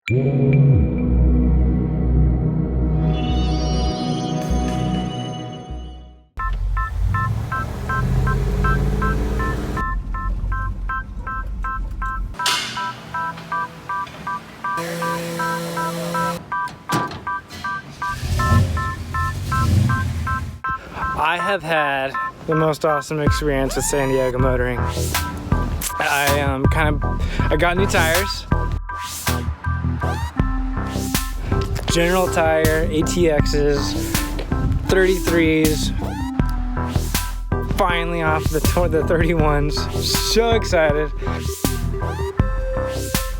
I have had the most awesome experience with San Diego motoring. I got new tires. General Tire, ATXs, 33s. Finally off the 31s. So excited.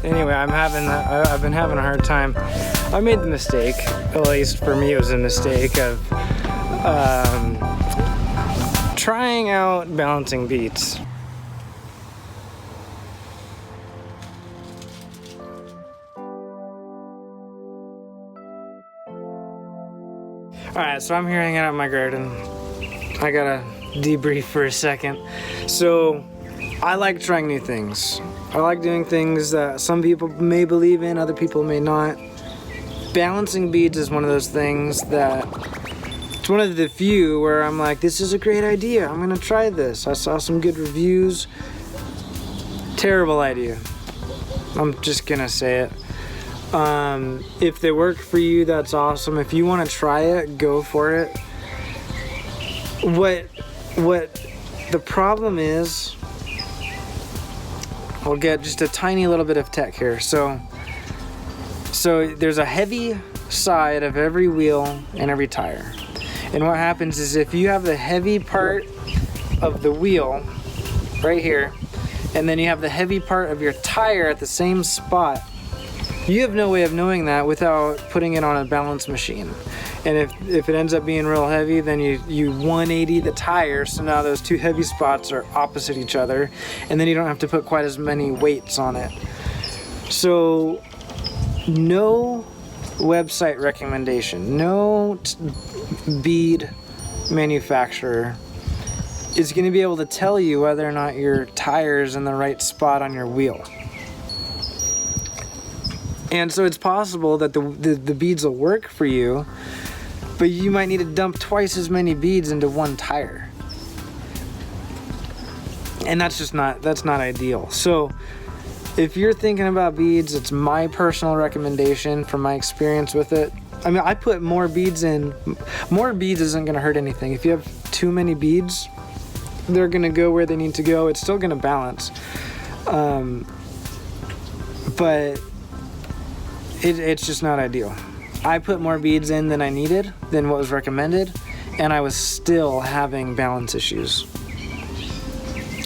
Anyway, I've been having a hard time. I made the mistake, at least for me it was a mistake, of trying out balancing beats. Alright, so I'm here hanging out in my garden. I gotta debrief for a second. So, I like trying new things. I like doing things that some people may believe in, other people may not. Balancing beads is one of those things that, it's one of the few where I'm like, this is a great idea, I'm gonna try this. I saw some good reviews. Terrible idea. I'm just gonna say it. If they work for you, that's awesome. If you want to try it, go for it. What the problem is, I'll get just a tiny little bit of tech here. So there's a heavy side of every wheel and every tire. And what happens is if you have the heavy part of the wheel right here, and then you have the heavy part of your tire at the same spot, you have no way of knowing that without putting it on a balance machine. And if it ends up being real heavy, then you 180 the tire, so now those two heavy spots are opposite each other, and then you don't have to put quite as many weights on it. So no website recommendation, no bead manufacturer is going to be able to tell you whether or not your tire's in the right spot on your wheel. And so it's possible that the beads will work for you, but you might need to dump twice as many beads into one tire. And that's not ideal. So if you're thinking about beads, it's my personal recommendation from my experience with it. I mean, I put more beads in. More beads isn't gonna hurt anything. If you have too many beads, they're gonna go where they need to go. It's still gonna balance. But it's just not ideal. I put more beads in than I needed, than what was recommended, and I was still having balance issues.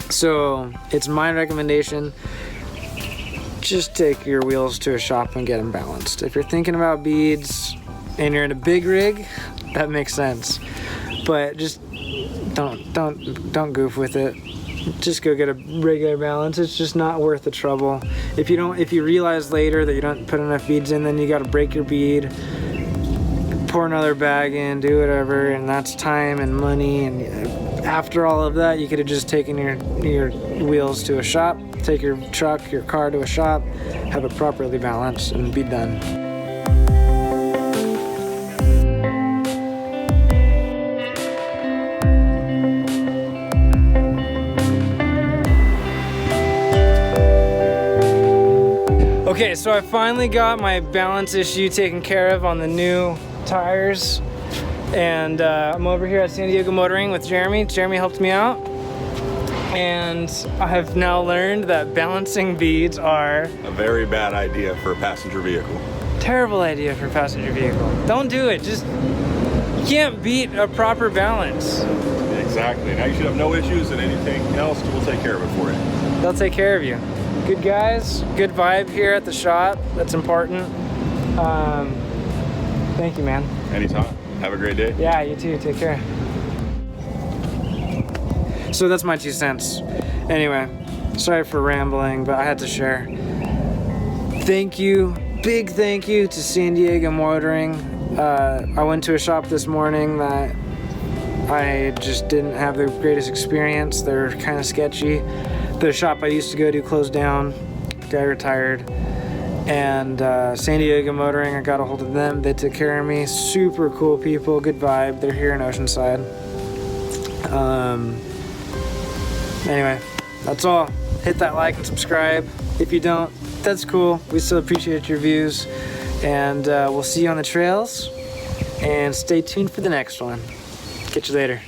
So it's my recommendation, just take your wheels to a shop and get them balanced. If you're thinking about beads and you're in a big rig, that makes sense. But just don't goof with it. Just go get a regular balance. It's just not worth the trouble. If you realize later that you don't put enough beads in, then you got to break your bead, pour another bag in, do whatever, and that's time and money. And after all of that, you could have just taken your wheels to a shop, take your truck, your car to a shop, have it properly balanced, and be done. Okay, so I finally got my balance issue taken care of on the new tires, and I'm over here at San Diego Motoring with Jeremy. Jeremy helped me out, and I have now learned that balancing beads are a very bad idea for a passenger vehicle. Terrible idea for a passenger vehicle. Don't do it. Just, you can't beat a proper balance. Exactly. Now you should have no issues, and anything else will take care of it for you. They'll take care of you. Good guys, good vibe here at the shop. That's important. Thank you, man. Anytime. Have a great day. Yeah, you too. Take care. So that's my 2 cents. Anyway, sorry for rambling, but I had to share. Thank you, big thank you to San Diego Motoring. I went to a shop this morning that I just didn't have the greatest experience. They're kind of sketchy. The shop I used to go to closed down. Guy retired. And San Diego Motoring, I got a hold of them. They took care of me. Super cool people, good vibe. They're here in Oceanside. Anyway, that's all. Hit that like and subscribe. If you don't, that's cool. We still appreciate your views. And we'll see you on the trails. And stay tuned for the next one. Catch you later.